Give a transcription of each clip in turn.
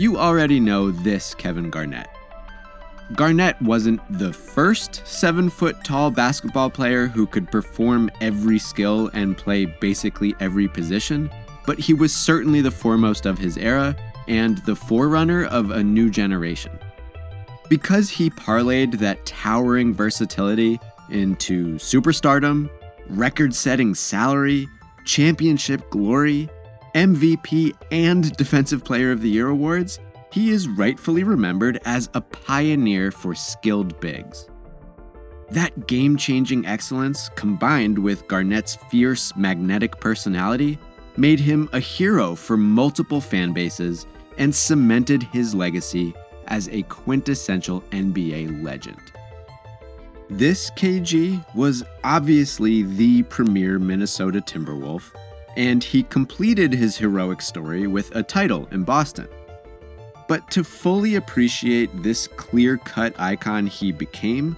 You already know this Kevin Garnett. Garnett wasn't the first 7-foot-tall basketball player who could perform every skill and play basically every position, but he was certainly the foremost of his era and the forerunner of a new generation. Because he parlayed that towering versatility into superstardom, record-setting salary, championship glory, MVP, and Defensive Player of the Year awards, he is rightfully remembered as a pioneer for skilled bigs. That game-changing excellence, combined with Garnett's fierce, magnetic personality, made him a hero for multiple fan bases and cemented his legacy as a quintessential NBA legend. This KG was obviously the premier Minnesota Timberwolf, and he completed his heroic story with a title in Boston. But to fully appreciate this clear-cut icon he became,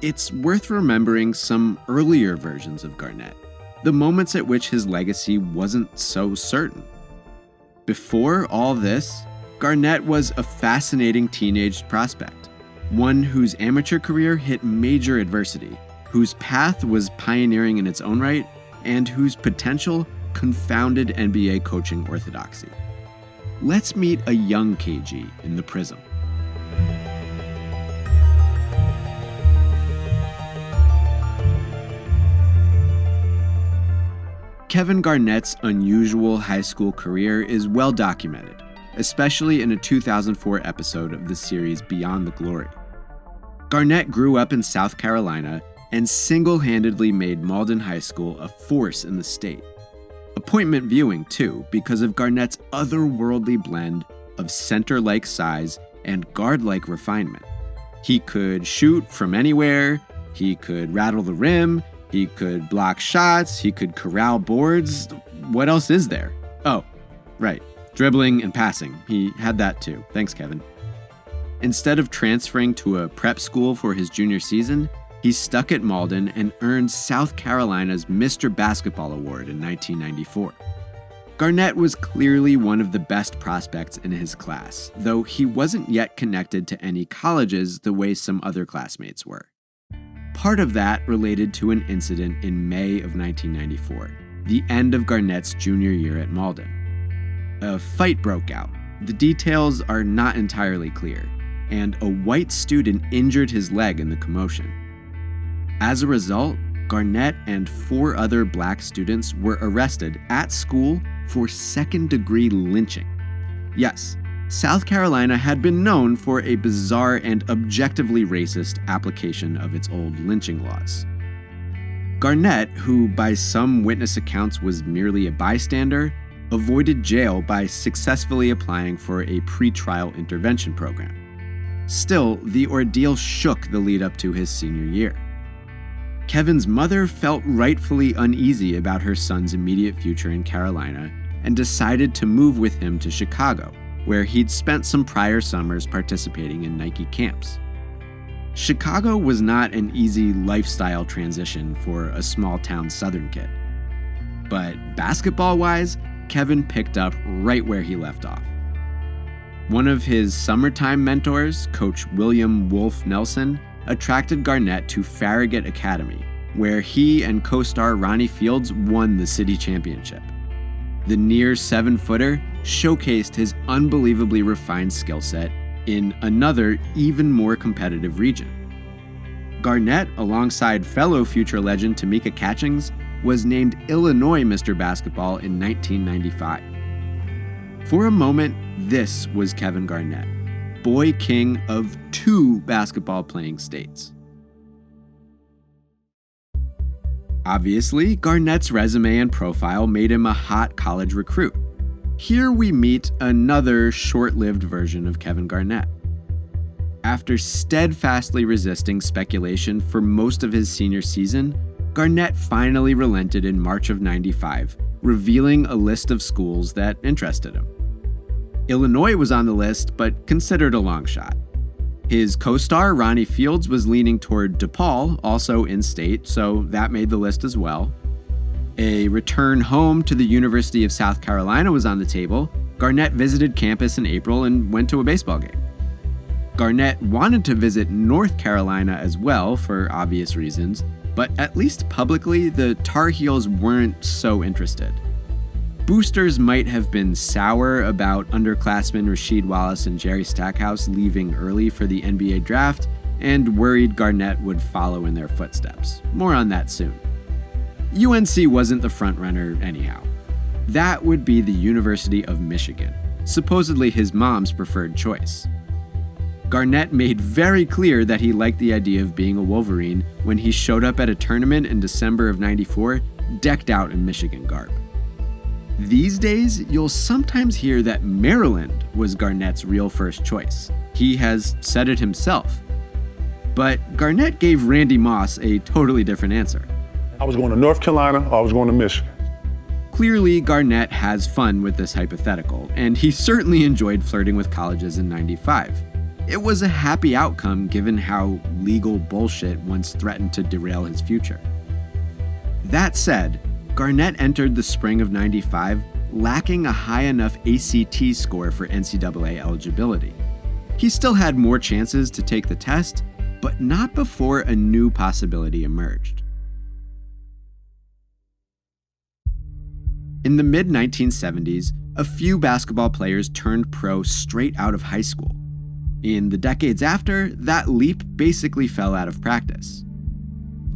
it's worth remembering some earlier versions of Garnett, the moments at which his legacy wasn't so certain. Before all this, Garnett was a fascinating teenage prospect, one whose amateur career hit major adversity, whose path was pioneering in its own right, and whose potential confounded NBA coaching orthodoxy. Let's meet a young KG in the Prism. Kevin Garnett's unusual high school career is well documented, especially in a 2004 episode of the series Beyond the Glory. Garnett grew up in South Carolina and single-handedly made Malden High School a force in the state. Appointment viewing, too, because of Garnett's otherworldly blend of center-like size and guard-like refinement. He could shoot from anywhere, he could rattle the rim, he could block shots, he could corral boards. What else is there? Oh, right, dribbling and passing. He had that too. Thanks, Kevin. Instead of transferring to a prep school for his junior season, he stuck at Malden and earned South Carolina's Mr. Basketball Award in 1994. Garnett was clearly one of the best prospects in his class, though he wasn't yet connected to any colleges the way some other classmates were. Part of that related to an incident in May of 1994, the end of Garnett's junior year at Malden. A fight broke out. The details are not entirely clear, and a white student injured his leg in the commotion. As a result, Garnett and 4 other black students were arrested at school for second-degree lynching. Yes, South Carolina had been known for a bizarre and objectively racist application of its old lynching laws. Garnett, who by some witness accounts was merely a bystander, avoided jail by successfully applying for a pretrial intervention program. Still, the ordeal shook the lead up to his senior year. Kevin's mother felt rightfully uneasy about her son's immediate future in Carolina and decided to move with him to Chicago, where he'd spent some prior summers participating in Nike camps. Chicago was not an easy lifestyle transition for a small-town Southern kid. But basketball-wise, Kevin picked up right where he left off. One of his summertime mentors, Coach William Wolf Nelson, attracted Garnett to Farragut Academy, where he and co-star Ronnie Fields won the city championship. The near 7-footer showcased his unbelievably refined skill set in another, even more competitive region. Garnett, alongside fellow future legend Tamika Catchings, was named Illinois Mr. Basketball in 1995. For a moment, this was Kevin Garnett, boy king of 2 basketball-playing states. Obviously, Garnett's resume and profile made him a hot college recruit. Here we meet another short-lived version of Kevin Garnett. After steadfastly resisting speculation for most of his senior season, Garnett finally relented in March of '95, revealing a list of schools that interested him. Illinois was on the list, but considered a long shot. His co-star, Ronnie Fields, was leaning toward DePaul, also in-state, so that made the list as well. A return home to the University of South Carolina was on the table, Garnett visited campus in April and went to a baseball game. Garnett wanted to visit North Carolina as well for obvious reasons, but at least publicly, the Tar Heels weren't so interested. Boosters might have been sour about underclassmen Rasheed Wallace and Jerry Stackhouse leaving early for the NBA draft, and worried Garnett would follow in their footsteps. More on that soon. UNC wasn't the frontrunner anyhow. That would be the University of Michigan, supposedly his mom's preferred choice. Garnett made very clear that he liked the idea of being a Wolverine when he showed up at a tournament in December of '94, decked out in Michigan garb. These days, you'll sometimes hear that Maryland was Garnett's real first choice. He has said it himself. But Garnett gave Randy Moss a totally different answer. I was going to North Carolina or I was going to Michigan. Clearly, Garnett has fun with this hypothetical, and he certainly enjoyed flirting with colleges in '95. It was a happy outcome given how legal bullshit once threatened to derail his future. That said, Garnett entered the spring of '95 lacking a high enough ACT score for NCAA eligibility. He still had more chances to take the test, but not before a new possibility emerged. In the mid-1970s, a few basketball players turned pro straight out of high school. In the decades after, that leap basically fell out of practice.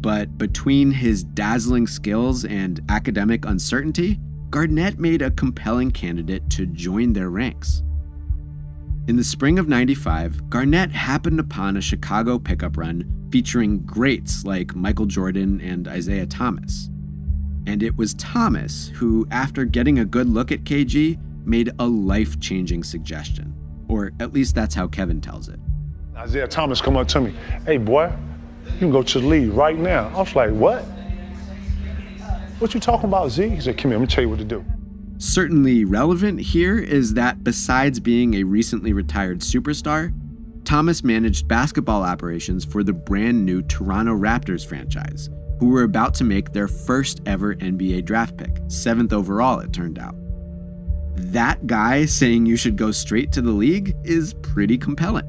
But between his dazzling skills and academic uncertainty, Garnett made a compelling candidate to join their ranks. In the spring of '95, Garnett happened upon a Chicago pickup run featuring greats like Michael Jordan and Isaiah Thomas. And it was Thomas who, after getting a good look at KG, made a life-changing suggestion. Or at least that's how Kevin tells it. Isaiah Thomas come up to me, "Hey boy, you can go to the league right now." I was like, "What? What you talking about, Z?" He said, "Come here, let me tell you what to do." Certainly relevant here is that besides being a recently retired superstar, Thomas managed basketball operations for the brand new Toronto Raptors franchise, who were about to make their first ever NBA draft pick, 7th overall it turned out. That guy saying you should go straight to the league is pretty compelling.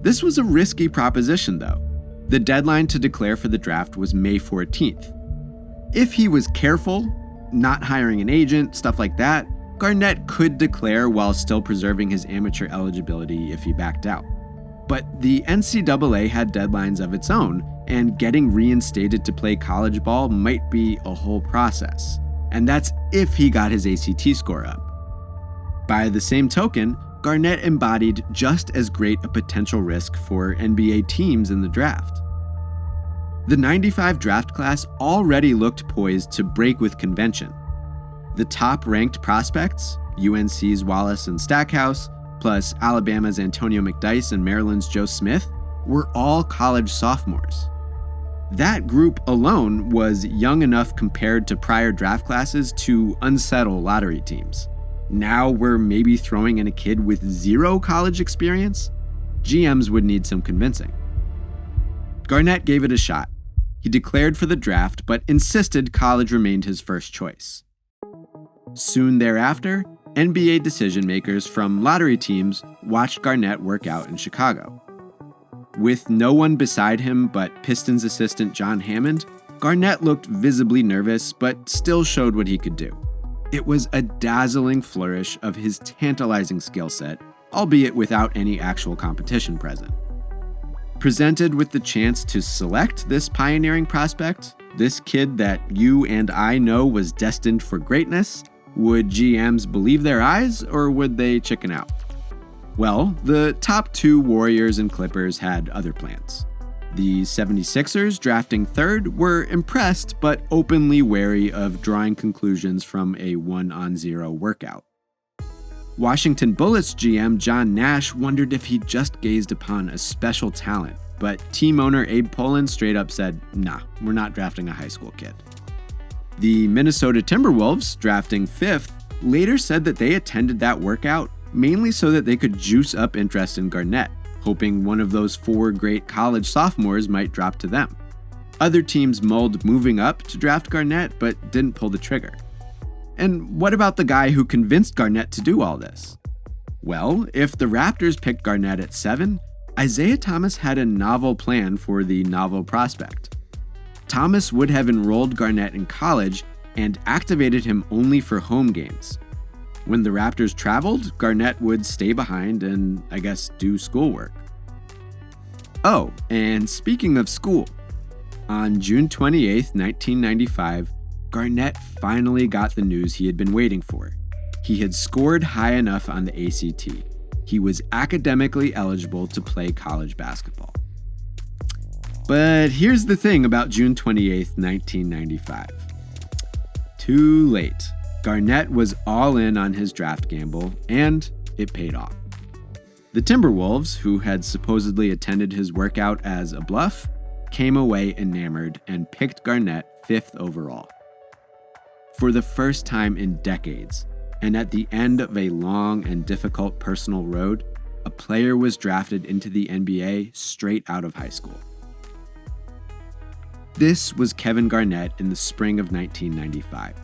This was a risky proposition though. The deadline to declare for the draft was May 14th. If he was careful, not hiring an agent, stuff like that, Garnett could declare while still preserving his amateur eligibility if he backed out. But the NCAA had deadlines of its own, and getting reinstated to play college ball might be a whole process. And that's if he got his ACT score up. By the same token, Garnett embodied just as great a potential risk for NBA teams in the draft. The '95 draft class already looked poised to break with convention. The top-ranked prospects, UNC's Wallace and Stackhouse, plus Alabama's Antonio McDyess and Maryland's Joe Smith, were all college sophomores. That group alone was young enough compared to prior draft classes to unsettle lottery teams. Now we're maybe throwing in a kid with 0 college experience? GMs would need some convincing. Garnett gave it a shot. He declared for the draft, but insisted college remained his first choice. Soon thereafter, NBA decision-makers from lottery teams watched Garnett work out in Chicago. With no one beside him but Pistons assistant John Hammond, Garnett looked visibly nervous but still showed what he could do. It was a dazzling flourish of his tantalizing skill set, albeit without any actual competition present. Presented with the chance to select this pioneering prospect, this kid that you and I know was destined for greatness, would GMs believe their eyes or would they chicken out? Well, the top 2 Warriors and Clippers had other plans. The 76ers, drafting 3rd, were impressed but openly wary of drawing conclusions from a 1-on-0 workout. Washington Bullets GM John Nash wondered if he'd just gazed upon a special talent, but team owner Abe Pollin straight up said, "Nah, we're not drafting a high school kid." The Minnesota Timberwolves, drafting 5th, later said that they attended that workout mainly so that they could juice up interest in Garnett, hoping one of those 4 great college sophomores might drop to them. Other teams mulled moving up to draft Garnett, but didn't pull the trigger. And what about the guy who convinced Garnett to do all this? Well, if the Raptors picked Garnett at 7, Isaiah Thomas had a novel plan for the novel prospect. Thomas would have enrolled Garnett in college and activated him only for home games. When the Raptors traveled, Garnett would stay behind and, I guess, do schoolwork. Oh, and speaking of school, on June 28, 1995, Garnett finally got the news he had been waiting for. He had scored high enough on the ACT. He was academically eligible to play college basketball. But here's the thing about June 28, 1995. Too late. Garnett was all in on his draft gamble, and it paid off. The Timberwolves, who had supposedly attended his workout as a bluff, came away enamored and picked Garnett 5th overall. For the first time in decades, and at the end of a long and difficult personal road, a player was drafted into the NBA straight out of high school. This was Kevin Garnett in the spring of 1995.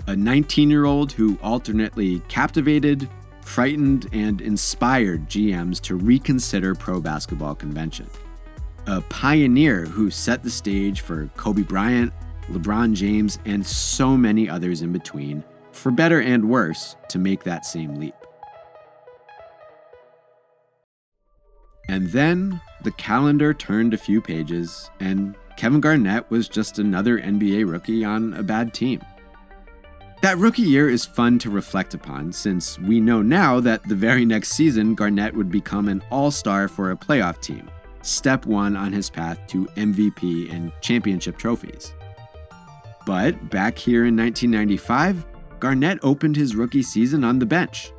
A 19-year-old who alternately captivated, frightened, and inspired GMs to reconsider pro basketball convention. A pioneer who set the stage for Kobe Bryant, LeBron James, and so many others in between, for better and worse, to make that same leap. And then the calendar turned a few pages, and Kevin Garnett was just another NBA rookie on a bad team. That rookie year is fun to reflect upon, since we know now that the very next season Garnett would become an all-star for a playoff team, step 1 on his path to MVP and championship trophies. But back here in 1995, Garnett opened his rookie season on the bench.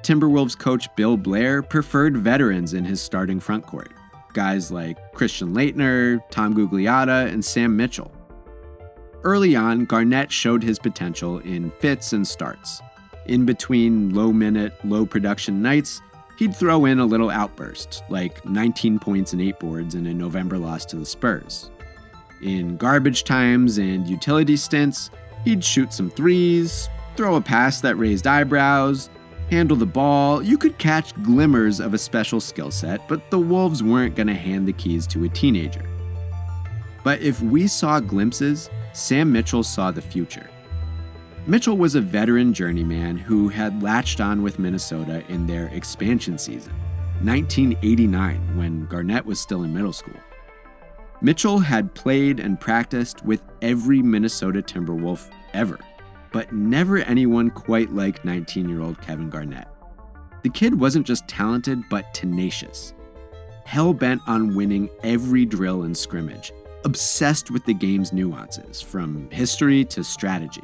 Timberwolves coach Bill Blair preferred veterans in his starting frontcourt, guys like Christian Laettner, Tom Gugliotta, and Sam Mitchell. Early on, Garnett showed his potential in fits and starts. In between low-minute, low-production nights, he'd throw in a little outburst, like 19 points and 8 boards in a November loss to the Spurs. In garbage times and utility stints, he'd shoot some threes, throw a pass that raised eyebrows, handle the ball. You could catch glimmers of a special skill set, but the Wolves weren't going to hand the keys to a teenager. But if we saw glimpses, Sam Mitchell saw the future. Mitchell was a veteran journeyman who had latched on with Minnesota in their expansion season, 1989, when Garnett was still in middle school. Mitchell had played and practiced with every Minnesota Timberwolf ever, but never anyone quite like 19-year-old Kevin Garnett. The kid wasn't just talented, but tenacious. Hell-bent on winning every drill and scrimmage, obsessed with the game's nuances, from history to strategy.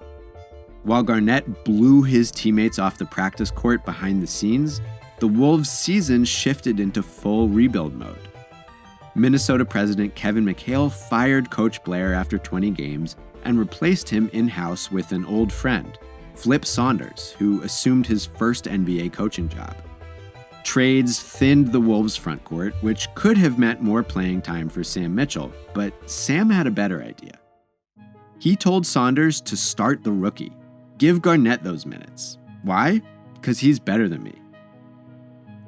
While Garnett blew his teammates off the practice court behind the scenes, the Wolves' season shifted into full rebuild mode. Minnesota president Kevin McHale fired Coach Blair after 20 games and replaced him in-house with an old friend, Flip Saunders, who assumed his first NBA coaching job. Trades thinned the Wolves' frontcourt, which could have meant more playing time for Sam Mitchell, but Sam had a better idea. He told Saunders to start the rookie. Give Garnett those minutes. Why? Because he's better than me.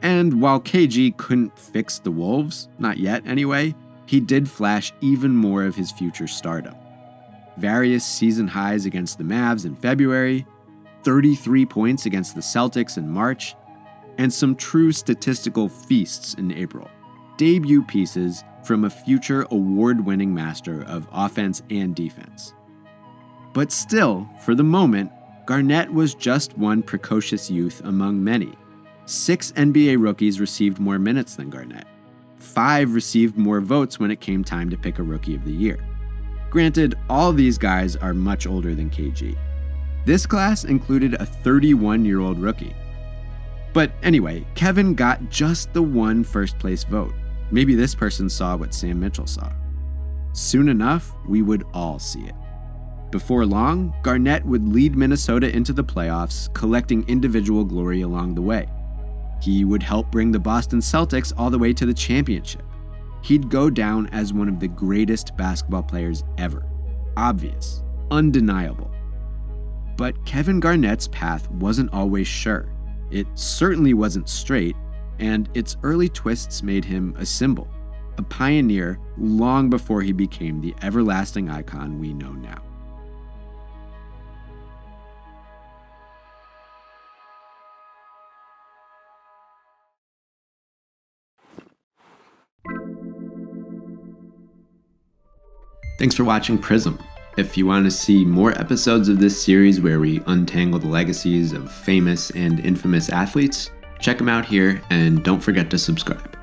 And while KG couldn't fix the Wolves, not yet anyway, he did flash even more of his future stardom. Various season highs against the Mavs in February, 33 points against the Celtics in March, and some true statistical feasts in April. Debut pieces from a future award-winning master of offense and defense. But still, for the moment, Garnett was just one precocious youth among many. 6 NBA rookies received more minutes than Garnett. 5 received more votes when it came time to pick a Rookie of the Year. Granted, all these guys are much older than KG. This class included a 31-year-old rookie. But anyway, Kevin got just the one first-place vote. Maybe this person saw what Sam Mitchell saw. Soon enough, we would all see it. Before long, Garnett would lead Minnesota into the playoffs, collecting individual glory along the way. He would help bring the Boston Celtics all the way to the championship. He'd go down as one of the greatest basketball players ever. Obvious, undeniable. But Kevin Garnett's path wasn't always sure. It certainly wasn't straight, and its early twists made him a symbol, a pioneer long before he became the everlasting icon we know now. Thanks for watching Prism. If you want to see more episodes of this series where we untangle the legacies of famous and infamous athletes, check them out here and don't forget to subscribe.